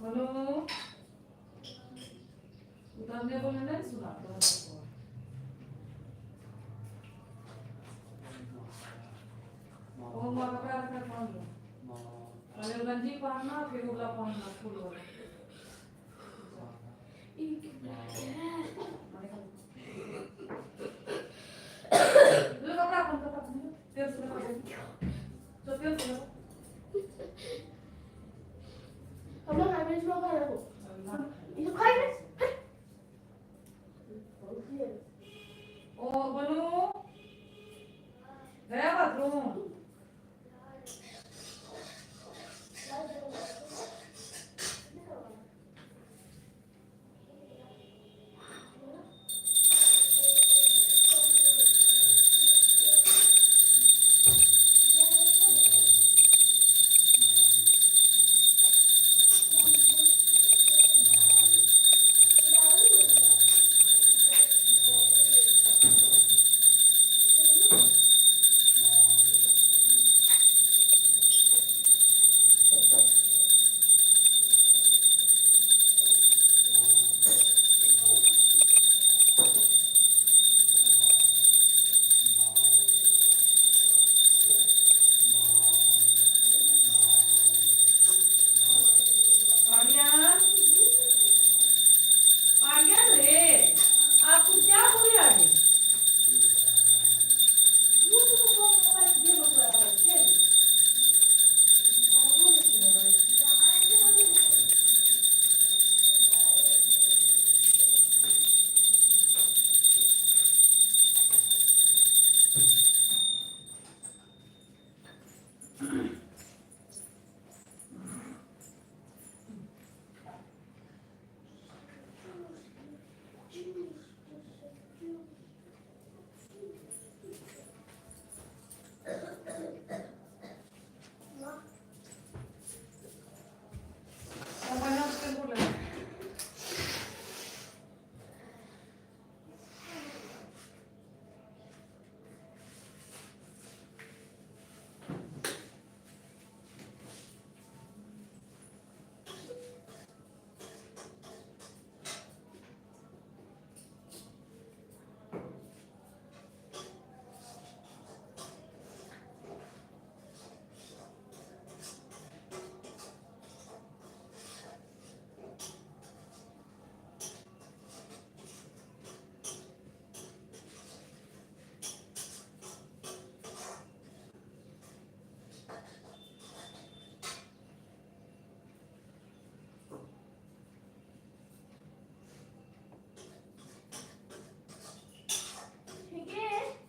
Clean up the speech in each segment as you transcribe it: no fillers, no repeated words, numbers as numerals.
बोलो उतरने बोले नहीं सुना तो वो मगर का कौन है पहले गंजी पहनना फिर उला पहनना फुल वाला दो कपड़ा तेल से तो तेल से हम लोग हमें जो कर रहे हो ये खाई ओ बोलो गया बाथरूम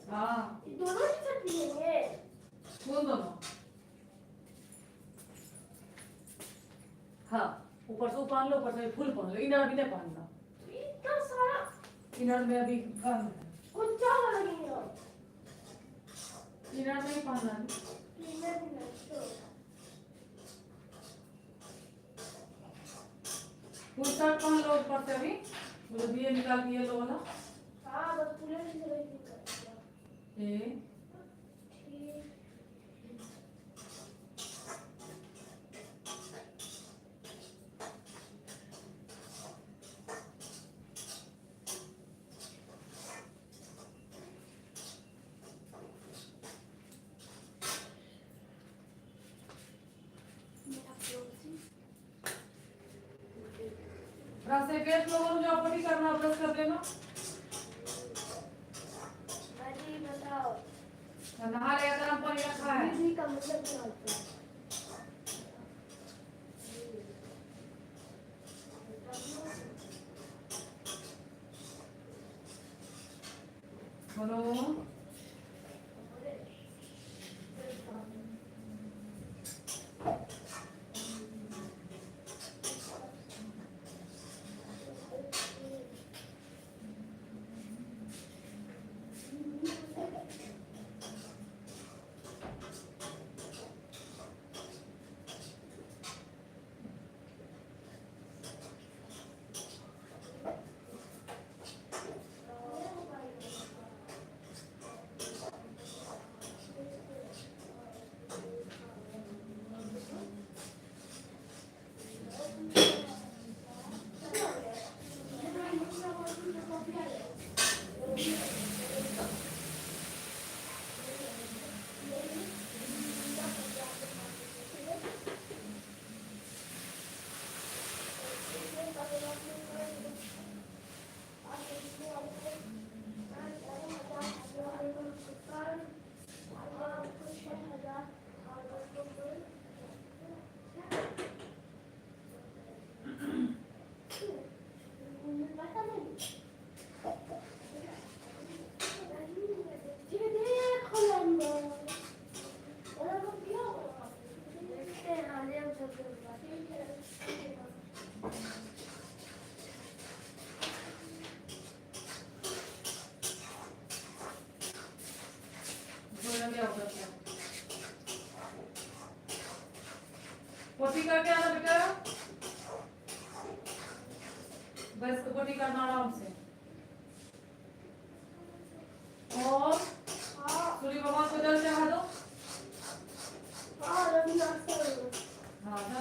हाँ दोनों ही कर दिए कौन दोनों हाँ ऊपर से पहन लो ऊपर से फुल पहन लो इनर भी नहीं पहनना इतना सारा इनर में अभी बंद है कुछ चाह लगी है इनर नहीं पहनना इनर भी नहीं फुल शर्ट पहन लो ऊपर से अभी वो भी निकाल दिए लो वाला हाँ बस पूरे से ए ब्रश से फेस लोगों को जो अपनी करना ब्रश कर देना नहा ले गरम पानी रखा है दीदी का मतलब क्या होता है बोलो करके आना बेटा, बस को पोटी करना आराम से। और सूर्य भगवान को जल चढ़ा दो। हाँ ना।